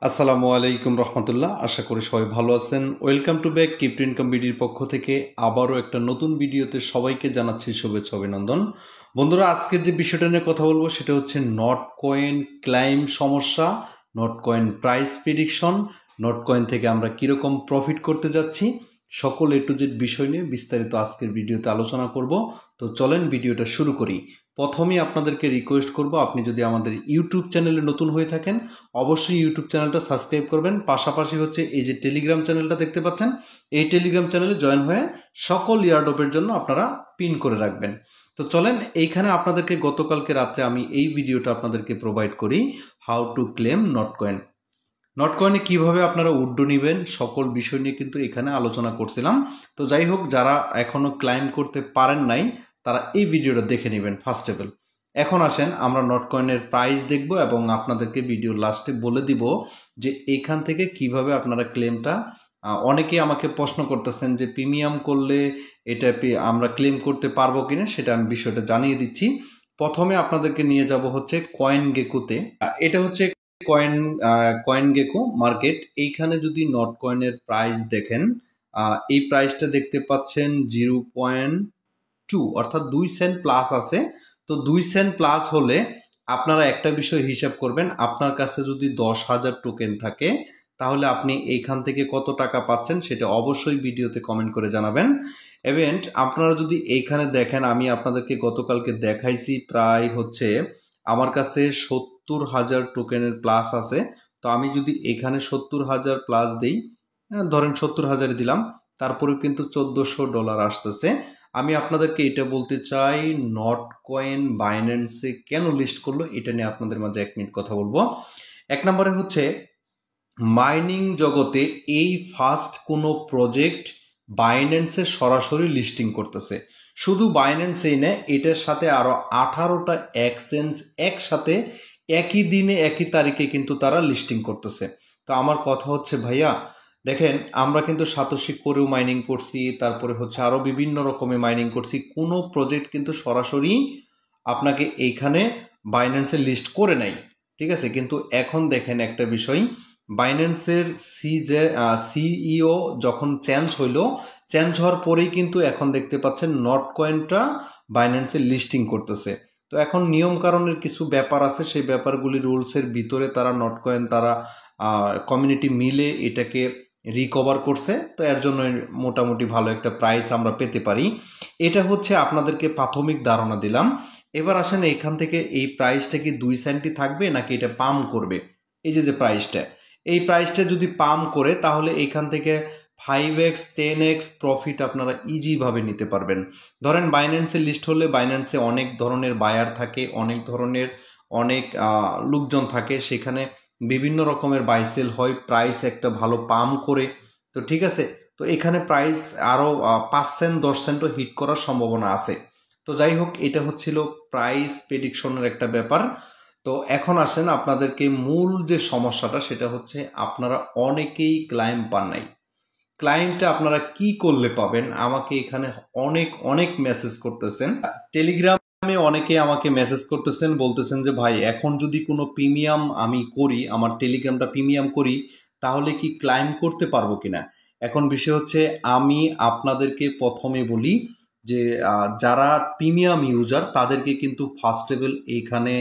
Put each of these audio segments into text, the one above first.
আসসালামু আলাইকুম রহমতুল্লাহ। আশা করি সবাই ভালো আছেন। Welcome to back crypto income বিডির পক্ষ থেকে আবারও একটা নতুন ভিডিওতে সবাইকে জানাচ্ছি শুভেচ্ছা অভিনন্দন। বন্ধুরা, আজকের যে বিষয়টা নিয়ে কথা বলবো সেটা হচ্ছে নট কয়েন ক্লাইম সমস্যা, not coin price prediction, not coin থেকে আমরা কীরকম প্রফিট করতে যাচ্ছি, সকল এ টু জেড বিষয় নিয়ে বিস্তারিত আজকের ভিডিওতে আলোচনা করব। তো চলেন ভিডিওটা শুরু করি। প্রথমেই আপনাদেরকে রিকোয়েস্ট করব, আপনি যদি আমাদের ইউটিউব চ্যানেলে নতুন হয়ে থাকেন অবশ্যই ইউটিউব চ্যানেলটা সাবস্ক্রাইব করবেন। পাশাপাশি হচ্ছে এই যে টেলিগ্রাম চ্যানেলটা দেখতে পাচ্ছেন, এই টেলিগ্রাম চ্যানেলে জয়েন হয়ে সকল ইয়ারড্রপের জন্য আপনারা পিন করে রাখবেন। তো চলেন, এইখানে আপনাদেরকে গতকালকে রাত্রে আমি এই ভিডিওটা আপনাদেরকে প্রোভাইড করি, how to claim Notcoin. নট কয়েনে কীভাবে আপনারা উড্ডো নেবেন সকল বিষয় নিয়ে কিন্তু এখানে আলোচনা করছিলাম। তো যাই হোক, যারা এখনও ক্লাইম করতে পারেন নাই তারা এই ভিডিওটা দেখে নেবেন ফার্স্ট অফ অল। এখন আসেন আমরা নট কয়েনের প্রাইস দেখব এবং আপনাদেরকে ভিডিওর লাস্টে বলে দিব যে এখান থেকে কিভাবে আপনারা ক্লেমটা, অনেকেই আমাকে প্রশ্ন করতেছেন যে প্রিমিয়াম করলে এটা আমরা ক্লেম করতে পারবো কিনা, সেটা আমি বিষয়টা জানিয়ে দিচ্ছি। প্রথমে আপনাদেরকে নিয়ে যাব হচ্ছে কয়েন গেকোতে। এটা হচ্ছে কয়েন গেকো মার্কেট। এইখানে যদি নট কয়েনের প্রাইস দেখেন, এই প্রাইসটা দেখতে পাচ্ছেন 0.2 অর্থাৎ 2 সেন্ট প্লাস আছে। তো 2 সেন্ট প্লাস হলে আপনারা একটা বিষয় হিসাব করবেন, আপনার কাছে যদি 10,000 টোকেন থাকে তাহলে আপনি এইখান থেকে কত টাকা পাচ্ছেন সেটা অবশ্যই ভিডিওতে কমেন্ট করে জানাবেন। ইভেন্ট আপনারা যদি এইখানে দেখেন, আমি আপনাদেরকে গতকালকে দেখাইছি প্রায় হচ্ছে আমার কাছে 70,000 টোকেনের প্লাস আছে। তো আমি যদি এখানে 70,000 প্লাস দিই, ধরেন 70,000 দিলাম, তারপরেও কিন্তু $1,400 আসতেছে। আমি আপনাদেরকে এটা বলতে চাই, নট কয়েন বাইন্যান্সে কেন লিস্ট করলো এটা নিয়ে আপনাদের মাঝে 1 মিনিট কথা বলবো। 1 নম্বরে হচ্ছে মাইনিং জগতে এই ফার্স্ট কোনো প্রজেক্ট বাইন্যান্সে সরাসরি লিস্টিং করতেছে। শুধু বাইন্যান্সেই না, এটার সাথে আরও 18টা এক্সচেঞ্জ একসাথে একই দিনে একই তারিখে কিন্তু তারা লিস্টিং করতেছে। তো আমার কথা হচ্ছে ভাইয়া দেখেন, আমরা কিন্তু সাতোশি করেও মাইনিং করছি, তারপরে হচ্ছে আরও বিভিন্ন রকমের মাইনিং করছি, কোনো প্রজেক্ট কিন্তু সরাসরি আপনাকে এইখানে বাইন্যান্সে লিস্ট করে নাই, ঠিক আছে। কিন্তু এখন দেখেন একটা বিষয়, বাইন্যান্সের সিইও যখন চেঞ্জ হওয়ার পরেই কিন্তু এখন দেখতে পাচ্ছেন নট কয়েনটা বাইন্যান্সে লিস্টিং করতেছে। তো এখন নিয়ম কারণের কিছু ব্যাপার আছে, সেই ব্যাপারগুলি রুলসের ভিতরে তারা নট কয়েন তারা কমিউনিটি মিলে এটাকে রিকভার করছে। তো এর জন্য মোটামুটি ভালো একটা প্রাইস আমরা পেতে পারি। এটা হচ্ছে আপনাদেরকে প্রাথমিক ধারণা দিলাম। এবার আসেন এখান থেকে এই প্রাইসটা কি 2 সেন্টই থাকবে নাকি এটা পাম্প করবে। এই যে প্রাইসটা, এই প্রাইসটা যদি পাম্প করে তাহলে এখান থেকে 5x 10x প্রফিট আপনারা ইজিভাবে নিতে পারবেন। ধরেন বাইন্যান্সে লিস্ট হলে বাইন্যান্সে অনেক ধরনের বায়ার থাকে, অনেক লোকজন থাকে, সেখানে বিভিন্ন রকমের বাইসেল হয়, প্রাইস একটা ভালো পাম্প করে। তো ঠিক আছে, তো এখানে প্রাইস আরও 5 সেন্ট 10 সেন্টও হিট করার সম্ভাবনা আছে। তো যাই হোক, এটা হচ্ছিল প্রাইস প্রেডিকশনের একটা ব্যাপার। তো এখন আসেন আপনাদেরকে মূল যে সমস্যাটা সেটা হচ্ছে আপনারা অনেকেই ক্লাইম পান নাই। ক্লায়েন্টটা আপনারা কি করলে পাবেন, আমাকে এখানে অনেক মেসেজ করতেছেন, টেলিগ্রামে অনেকে আমাকে মেসেজ করতেছেন, বলতেছেন যে ভাই এখন যদি কোনো প্রিমিয়াম আমি করি, আমার টেলিগ্রামটা প্রিমিয়াম করি, তাহলে কি ক্লাইম করতে পারবো কিনা। এখন বিষয় হচ্ছে আমি আপনাদেরকে প্রথমে বলি যে যারা প্রিমিয়াম ইউজার তাদেরকে কিন্তু ফার্স্ট লেভেল এইখানে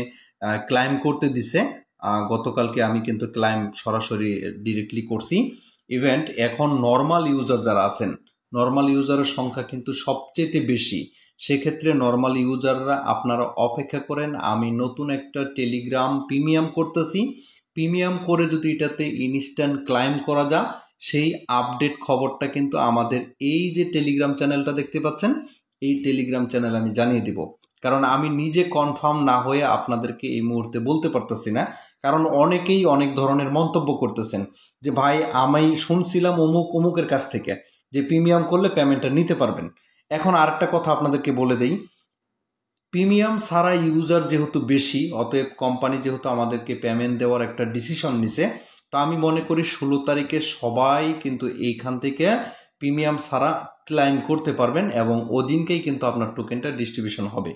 ক্লাইম করতে দিছে। গতকালকে আমি কিন্তু ক্লাইম সরাসরি ডিরেক্টলি করছি। ইভেন্ট এখন নর্মাল ইউজার যারা আছেন, নর্মাল ইউজারের সংখ্যা কিন্তু সবচেয়ে বেশি। সেক্ষেত্রে নর্মাল ইউজাররা আপনারা অপেক্ষা করেন, আমি নতুন একটা টেলিগ্রাম প্রিমিয়াম করতেছি। প্রিমিয়াম করে যদি এটাতে ইনস্ট্যান্ট ক্লাইম করা যায়, সেই আপডেট খবরটা কিন্তু আমাদের এই যে টেলিগ্রাম চ্যানেলটা দেখতে পাচ্ছেন, এই টেলিগ্রাম চ্যানেল আমি জানিয়ে দিব। কারণ আমি নিজে কনফার্ম না হয়ে আপনাদেরকে এই মুহূর্তে বলতে পারতেছি না। কারণ অনেকেই অনেক ধরনের মন্তব্য করতেছেন যে ভাই আমি শুনছিলাম অমুকের কাছ থেকে যে প্রিমিয়াম করলে পেমেন্টটা নিতে পারবেন। এখন আরেকটা কথা আপনাদেরকে বলে দেই, প্রিমিয়াম ছাড়া ইউজার যেহেতু বেশি, অতএব কোম্পানি যেহেতু আমাদেরকে পেমেন্ট দেওয়ার একটা ডিসিশন নিছে, তো আমি মনে করি 16 তারিখে সবাই কিন্তু এইখান থেকে প্রিমিয়াম ছাড়া ক্লাইম করতে পারবেন এবং ওদিনকেই কিন্তু আপনার টোকেনটা ডিস্ট্রিবিউশন হবে।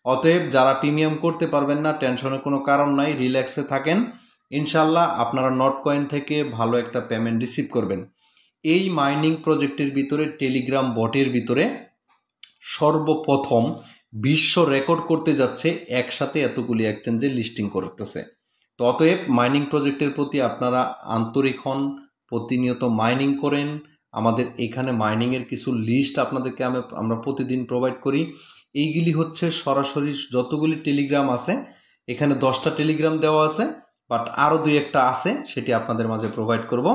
অতএব যারা প্রিমিয়াম করতে পারবেন না, টেনশনের কোনো কারণ নাই, রিল্যাক্সে থাকেন। ইনশাল্লাহ আপনারা নট কয়েন থেকে ভালো একটা পেমেন্ট রিসিভ করবেন। এই মাইনিং প্রজেক্টের ভিতরে টেলিগ্রাম বটের ভিতরে সর্বপ্রথম বিশ্ব রেকর্ড করতে যাচ্ছে একসাথে এতগুলি এক্সচেঞ্জে লিস্টিং করতেছে। তো অতএব মাইনিং প্রজেক্টের প্রতি আপনারা আন্তরিক হন, প্রতিনিয়ত মাইনিং করেন। আমাদের এখানে মাইনিংয়ের কিছু লিস্ট আপনাদেরকে আমরা প্রতিদিন প্রোভাইড করি। এইগুলি হচ্ছে সরাসরি যতগুলি টেলিগ্রাম আছে, এখানে 10টা টেলিগ্রাম দেওয়া আছে, বাট আরও 2-1টা আছে, সেটি আপনাদের মাঝে প্রোভাইড করব।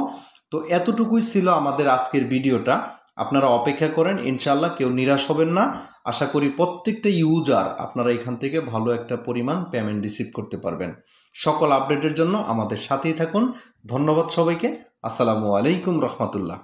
তো এতটুকুই ছিল আমাদের আজকের ভিডিওটা। আপনারা অপেক্ষা করেন, ইনশাল্লাহ কেউ নিরাশ হবেন না। আশা করি প্রত্যেকটা ইউজার আপনারা এখান থেকে ভালো একটা পরিমাণ পেমেন্ট রিসিভ করতে পারবেন। সকল আপডেটের জন্য আমাদের সাথেই থাকুন। ধন্যবাদ সবাইকে। আসসালামু আলাইকুম রহমতুল্লাহ।